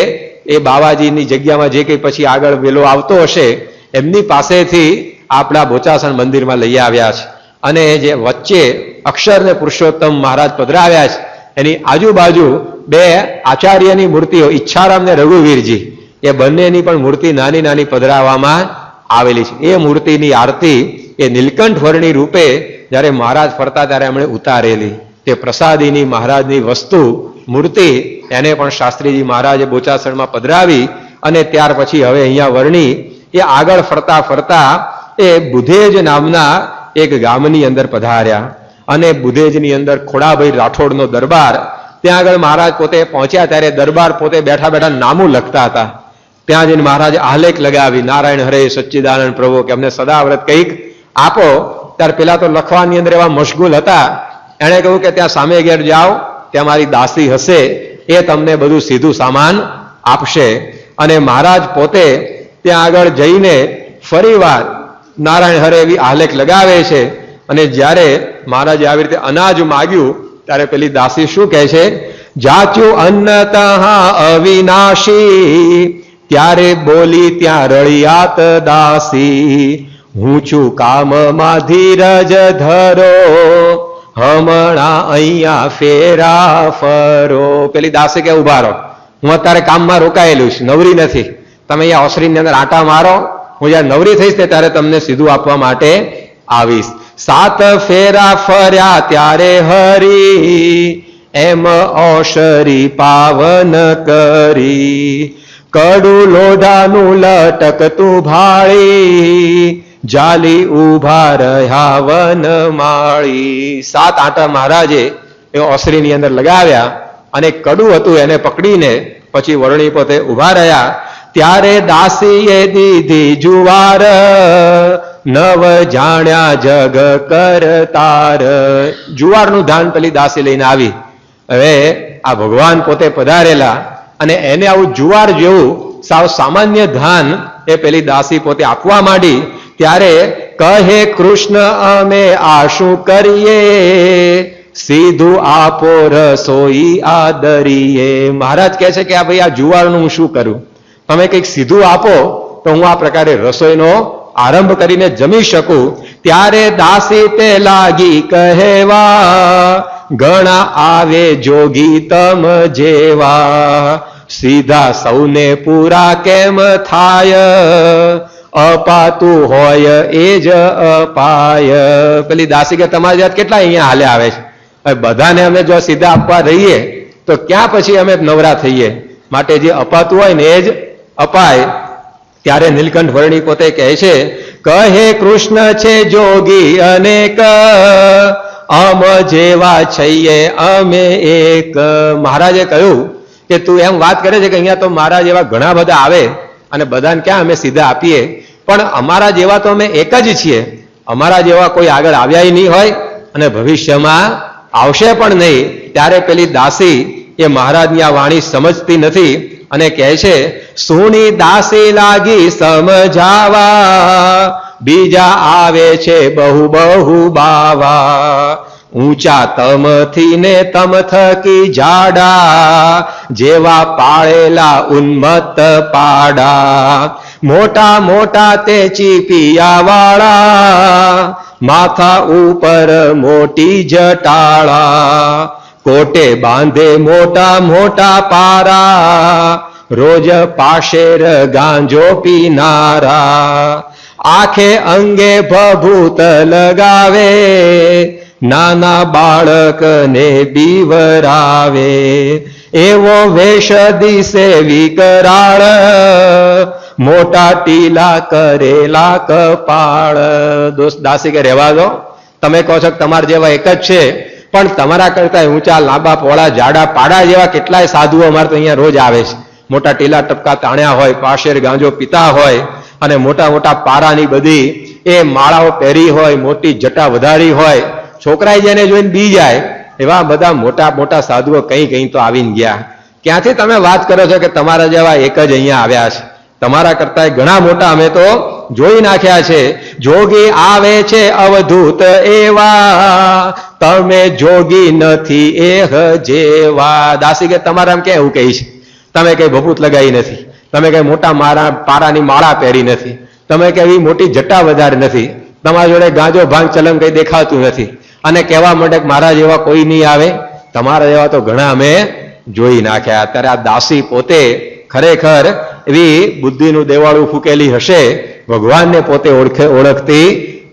એ બાવાજીની જગ્યામાં જે કંઈ પછી આગળ વેલો આવતો હશે એમની પાસેથી આપણા બોચાસણ મંદિરમાં લઈ આવ્યા છે. અને જે વચ્ચે અક્ષર ને પુરુષોત્તમ મહારાજ પધરાવ્યા છે એની આજુબાજુ બે આચાર્યની મૂર્તિઓ ઈચ્છારામ ને રઘુવીરજી એ બંનેની પણ મૂર્તિ નાની નાની પધરાવવામાં આવેલી છે. એ મૂર્તિની આરતી એ નીલકંઠ વર્ણિ રૂપે જ્યારે મહારાજ ફરતા ત્યારે એમણે ઉતારેલી. તે પ્રસાદીની મહારાજની વસ્તુ મૂર્તિ એને પણ શાસ્ત્રીજી મહારાજે બોચાસણમાં પધરાવી. અને ત્યાર પછી હવે અહીંયા વર્ણિ એ આગળ ફરતા ફરતા એ બુધેજ નામના એક ગામની અંદર પધાર્યા. અને બુધેજની અંદર ખોડાભાઈ રાઠોડનો દરબાર, ત્યાં આગળ મહારાજ પોતે પહોંચ્યા ત્યારે દરબાર પોતે બેઠા બેઠા નામું લખતા હતા. ત્યાં જઈને મહારાજે આલેખ લગાવી નારાયણ હરે સચ્ચિદાનંદ પ્રભુ કે અમને સદાવ્રત કંઈક આપો. ત્યારે પેલા તો લખવાની અંદર એવા મશગુલ હતા, એણે કહ્યું કે ત્યાં સામે ઘેર જાઓ, ત્યાં મારી દાસી હશે, એ તમને બધું સીધું સામાન આપશે. અને મહારાજ પોતે ત્યાં આગળ જઈને ફરીવાર નારાયણ હરે એવી આલેખ લગાવે છે. અને જ્યારે મહારાજે આવી રીતે અનાજ માગ્યું ત્યારે પેલી દાસી શું કહે છે? જાચ્યું અન્ન તહા અવિનાશી, ત્યારે બોલી ત્યાં રળિયાત દાસી, હું છું કામમાં ધીરજ ધરો, હમણાં અહીંયા ફેરા ફરો. પેલી દાસી કે ઉભા રહો, હું અત્યારે કામમાં રોકાયેલું છું, નવરી નથી. તમે અહીંયા ઓસરીની અંદર આટા મારો, હું જ્યારે નવરી થઈશ ને ત્યારે તમને સીધું આપવા માટે આવીશ. 7 ફેરા ફર્યા ત્યારે હરી, એમ ઓસરી પાવન કરી, કડું લોઢાનું લટકતું ભાળી, જાલી ઉભા રહ્યા વન માળી. 7 આંટા મહારાજે એ ઓસરીની અંદર લગાવ્યા અને કડું હતું એને પકડીને પછી વરણી પોતે ઉભા રહ્યા. ત્યારે દાસીએ દીધી જુવાર, નવ જાણ્યા જગ કરતાર. જુવારનું ધાન પેલી દાસી લઈને આવી. હવે આ ભગવાન પોતે પધારેલા અને એને આવું જુવાર જેવું સાવ સામાન્ય ધાન એ પેલી દાસી પોતે આપવા માંડી. ત્યારે કહે કૃષ્ણ અમે આ શું કરીએ, સીધું આપો રસોઈ આદરીએ. મહારાજ કહે છે કે આ ભાઈ આ જુવારનું હું શું કરું, તમે કંઈક સીધું આપો તો હું આ પ્રકારે રસોઈનો આરંભ કરીને જમી શકું. ત્યારે દાસી તે લાગી કહેવા, ઘણા આવે જોગી તમ જેવા, સીધા સૌને પૂરા કેમ થાય, અપાતું હોય એ જ અપાય. પેલી દાસી કે તમારી જાત કેટલા અહીંયા હાલે આવે છે, બધાને અમે જો સીધા આપવા રહીએ તો ક્યાં પછી અમે નવરા થઈએ, માટે જે અપાતું હોય ને એ જ અપાય. ત્યારે નીલકંઠ વર્ણી પોતે કહે છે, કહે કૃષ્ણ છે જોગી અનેક, અમ જેવા છીએ અમે એક. મહારાજે કહ્યું કે તું એમ વાત કરે છે કે અહીંયા તો મારા જેવા ઘણા બધા આવે અને બધાને ક્યાં અમે સીધા આપીએ, પણ અમારા જેવા તો અમે એક જ છીએ, અમારા જેવા કોઈ આગળ આવ્યા નહીં હોય અને ભવિષ્યમાં આવશે પણ નહીં. ત્યારે પેલી દાસી એ મહારાજની આ વાણી સમજતી નથી અને કહે છે, સુની દાસી લાગી સમજાવા, બીજા આવે છે બહુ બહુ બાવા, ઊંચા તમથી ને તમ થકી જાડા, જેવા પાળેલા ઉન્મત્ત પાડા, મોટા મોટા તે ચીપિયા વાળા, માથા ઉપર મોટી જટાળા, કોટે બાંધે મોટા મોટા પારા, રોજ પાશેર ગાંજો પીનારા, આંખે અંગે ભભૂત લગાવે, નાના બાળકને બીવરાવે, એવો વેશ દિશે વિકરાળ, મોટા ટીલા કરેલા કપાળ. દોસ્ત દાસી કે રહેવા દો, તમે કહો છો કે તમારા જેવા એક જ છે, પણ તમારા કરતા ઊંચા લાંબા પહોળા જાડા પાડા જેવા કેટલાય સાધુઓ અમારે તો અહીંયા રોજ આવે છે. મોટા ટીલા ટપકા તાણ્યા હોય, પાશેર ગાંજો પીતા હોય અને મોટા મોટા પારાની બધી એ માળાઓ પહેરી હોય, મોટી જટા વધારી હોય, છોકરાએ જેને જોઈને બી જાય એવા બધા મોટા મોટા સાધુઓ કઈ કઈ તો આવીને ગયા. ક્યાંથી તમે વાત કરો છો કે તમારા જેવા એક જ અહીંયા આવ્યા છે, તમારા કરતા ઘણા મોટા અમે તો જોઈ નાખ્યા છે. જોગી આવે છે અવધૂત એવા, તમે જોગી નથી એહ જેવા. દાસી કે તમારે એમ કે એવું કહી છે, તમે કઈ ભભૂત લગાવી નથી, તમે કઈ મોટા પારાની માળા પહેરી નથી, તમે કઈ એવી મોટી જટા વધારી નથી, તમારા જોડે ગાંજો ભાંગ ચલમ કઈ દેખાતું નથી અને કહેવા માંડે કે મારા જેવા કોઈ નહીં આવે, તમારા જેવા તો ઘણા અમે જોઈ નાખ્યા. ત્યારે આ દાસી પોતે ખરેખર એવી બુદ્ધિનું દેવાળું ફૂકેલી હશે, ભગવાનને પોતે ઓળખતી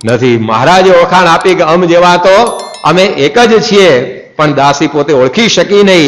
નથી. મહારાજે ઓળખાણ આપી કે અમ જેવા તો અમે એક જ છીએ, પણ દાસી પોતે ઓળખી શકી નહીં.